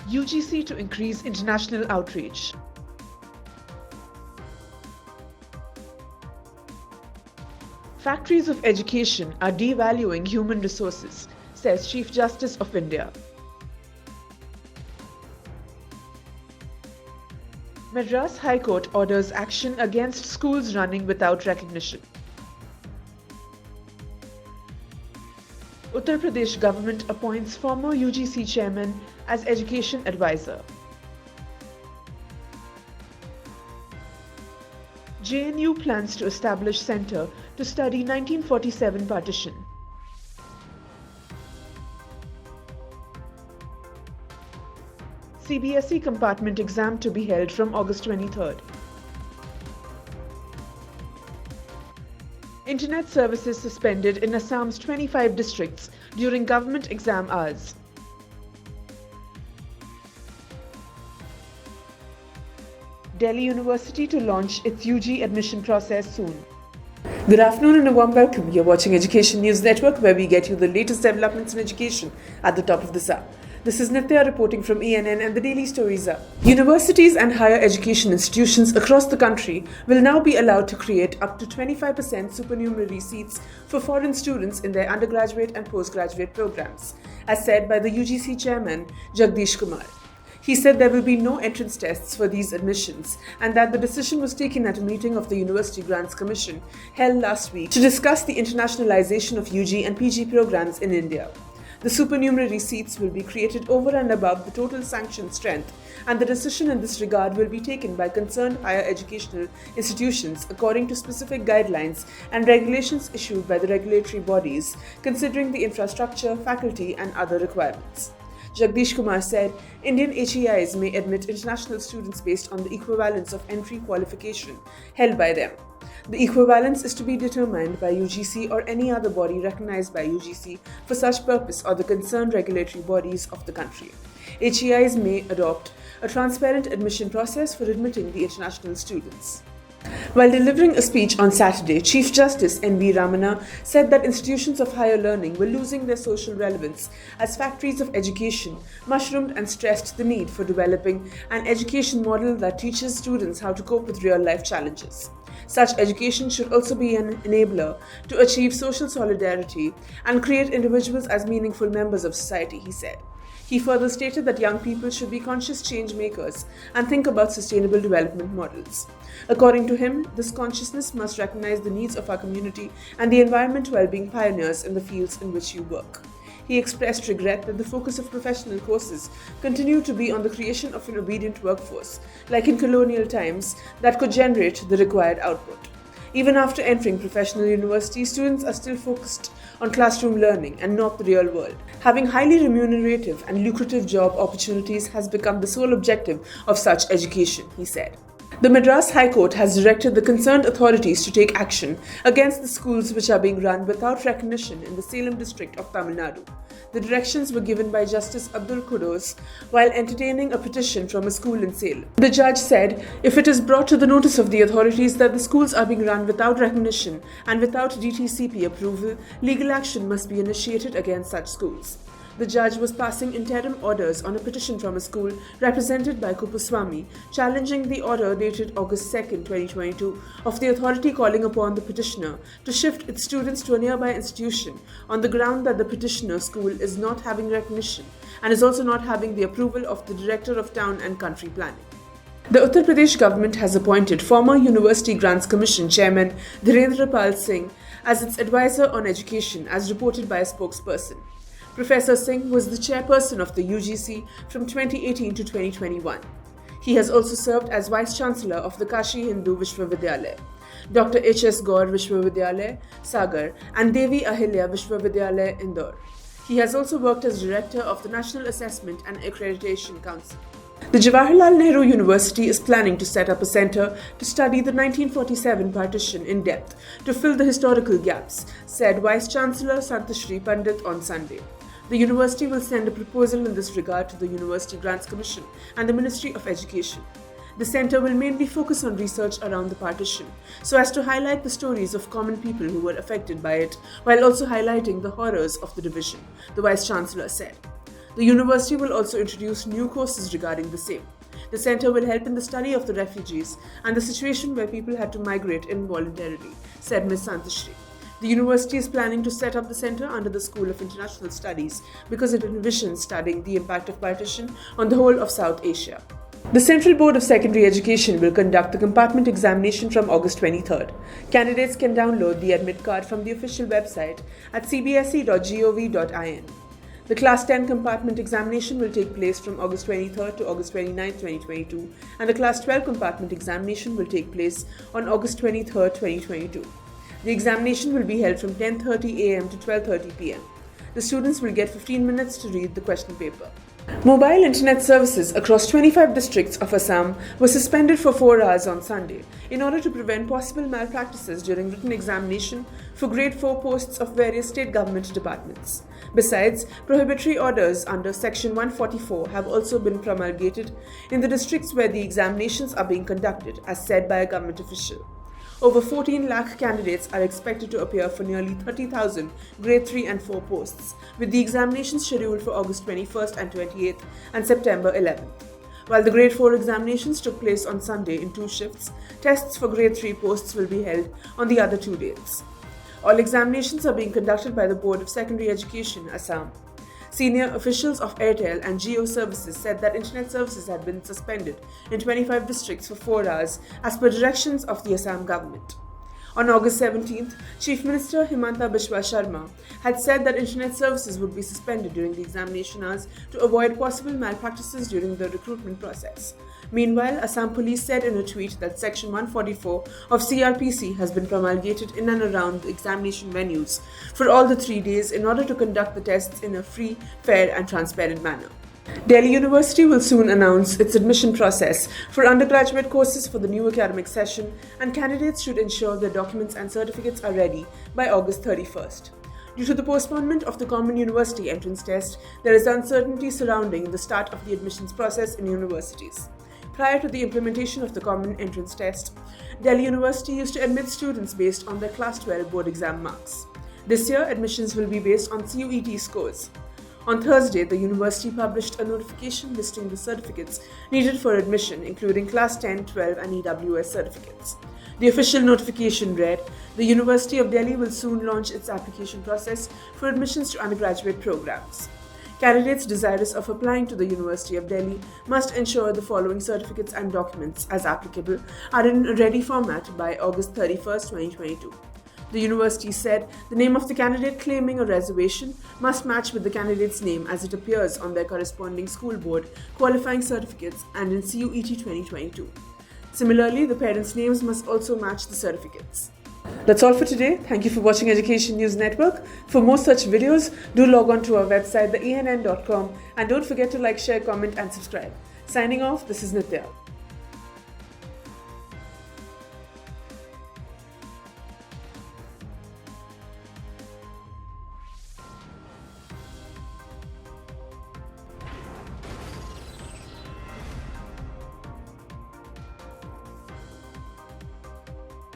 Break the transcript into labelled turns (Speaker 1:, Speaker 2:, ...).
Speaker 1: UGC to increase international outreach. Factories of education are devaluing human resources, says Chief Justice of India. Madras High Court orders action against schools running without recognition. Uttar Pradesh government appoints former UGC chairman as education advisor. JNU plans to establish center to study 1947 partition. CBSE compartment exam to be held from August 23rd. Internet services suspended in Assam's 25 districts during government exam hours. Delhi University to launch its UG admission process soon. Good afternoon and a warm welcome. You're watching Education News Network, where we get you the latest developments in education at the top of this hour. This is Nitya reporting from ENN, and the daily stories are: universities and higher education institutions across the country will now be allowed to create up to 25% supernumerary seats for foreign students in their undergraduate and postgraduate programs, as said by the UGC Chairman Jagadesh Kumar. He said there will be no entrance tests for these admissions and that the decision was taken at a meeting of the University Grants Commission held last week to discuss the internationalization of UG and PG programs in India. The supernumerary seats will be created over and above the total sanctioned strength, and the decision in this regard will be taken by concerned higher educational institutions according to specific guidelines and regulations issued by the regulatory bodies, considering the infrastructure, faculty, and other requirements. Jagadesh Kumar said Indian HEIs may admit international students based on the equivalence of entry qualification held by them. The equivalence is to be determined by UGC or any other body recognized by UGC for such purpose or the concerned regulatory bodies of the country. HEIs may adopt a transparent admission process for admitting the international students. While delivering a speech on Saturday, Chief Justice N V Ramana said that institutions of higher learning were losing their social relevance as factories of education mushroomed, and stressed the need for developing an education model that teaches students how to cope with real-life challenges. Such education should also be an enabler to achieve social solidarity and create individuals as meaningful members of society, he said. He further stated that young people should be conscious change makers and think about sustainable development models. According to him, this consciousness must recognize the needs of our community and the environment while being pioneers in the fields in which you work. He expressed regret that the focus of professional courses continue to be on the creation of an obedient workforce, like in colonial times, that could generate the required output. Even after entering professional university, students are still focused on classroom learning and not the real world. Having highly remunerative and lucrative job opportunities has become the sole objective of such education, he said. The Madras High Court has directed the concerned authorities to take action against the schools which are being run without recognition in the Salem district of Tamil Nadu. The directions were given by Justice Abdul Quddhose while entertaining a petition from a school in Salem. The judge said, if it is brought to the notice of the authorities that the schools are being run without recognition and without DTCP approval, legal action must be initiated against such schools. The judge was passing interim orders on a petition from a school represented by Kupuswamy, challenging the order dated August 2, 2022, of the authority calling upon the petitioner to shift its students to a nearby institution on the ground that the petitioner school is not having recognition and is also not having the approval of the Director of Town and Country Planning. The Uttar Pradesh government has appointed former University Grants Commission Chairman Dhirendra Pal Singh as its advisor on education, as reported by a spokesperson. Professor Singh was the chairperson of the UGC from 2018 to 2021. He has also served as Vice-Chancellor of the Kashi Hindu Vishwavidyalaya, Dr. H.S. Gaur Vishwavidyalaya, Sagar, and Devi Ahilya Vishwavidyalaya, Indore. He has also worked as Director of the National Assessment and Accreditation Council. The Jawaharlal Nehru University is planning to set up a center to study the 1947 partition in depth to fill the historical gaps, said Vice-Chancellor Santashri Pandit on Sunday. The university will send a proposal in this regard to the University Grants Commission and the Ministry of Education. The center will mainly focus on research around the partition, so as to highlight the stories of common people who were affected by it, while also highlighting the horrors of the division, the Vice-Chancellor said. The university will also introduce new courses regarding the same. The center will help in the study of the refugees and the situation where people had to migrate involuntarily, said Ms. Santashri. The university is planning to set up the center under the School of International Studies because it envisions studying the impact of partition on the whole of South Asia. The Central Board of Secondary Education will conduct the compartment examination from August 23rd. Candidates can download the admit card from the official website at cbse.gov.in. The Class 10 compartment examination will take place from August 23rd to August 29th, 2022, and the Class 12 compartment examination will take place on August 23rd, 2022. The examination will be held from 10:30 a.m. to 12:30 p.m. The students will get 15 minutes to read the question paper. Mobile internet services across 25 districts of Assam were suspended for 4 hours on Sunday in order to prevent possible malpractices during written examination for Grade 4 posts of various state government departments. Besides, prohibitory orders under Section 144 have also been promulgated in the districts where the examinations are being conducted, as said by a government official. Over 14 lakh candidates are expected to appear for nearly 30,000 Grade 3 and 4 posts, with the examinations scheduled for August 21st and 28th and September 11th. While the Grade 4 examinations took place on Sunday in 2 shifts, tests for Grade 3 posts will be held on the other 2 dates. All examinations are being conducted by the Board of Secondary Education, Assam. Senior officials of Airtel and Jio services said that internet services had been suspended in 25 districts for 4 hours as per directions of the Assam government. On August 17th, Chief Minister Himanta Biswa Sharma had said that internet services would be suspended during the examination hours to avoid possible malpractices during the recruitment process. Meanwhile, Assam Police said in a tweet that Section 144 of CRPC has been promulgated in and around the examination venues for all the 3 days in order to conduct the tests in a free, fair and transparent manner. Delhi University will soon announce its admission process for undergraduate courses for the new academic session, and candidates should ensure their documents and certificates are ready by August 31st. Due to the postponement of the Common University Entrance Test, there is uncertainty surrounding the start of the admissions process in universities. Prior to the implementation of the Common Entrance Test, Delhi University used to admit students based on their Class 12 board exam marks. This year, admissions will be based on CUET scores. On Thursday, the university published a notification listing the certificates needed for admission, including Class 10, 12 and EWS certificates. The official notification read, "The University of Delhi will soon launch its application process for admissions to undergraduate programs. Candidates desirous of applying to the University of Delhi must ensure the following certificates and documents, as applicable, are in a ready format by August 31st, 2022. The university said the name of the candidate claiming a reservation must match with the candidate's name as it appears on their corresponding school board qualifying certificates and in CUET 2022. Similarly, the parents' names must also match the certificates. That's all for today. Thank you for watching Education News Network. For more such videos, do log on to our website, theENN.com, and don't forget to like, share, comment, and subscribe. Signing off, this is Nitya.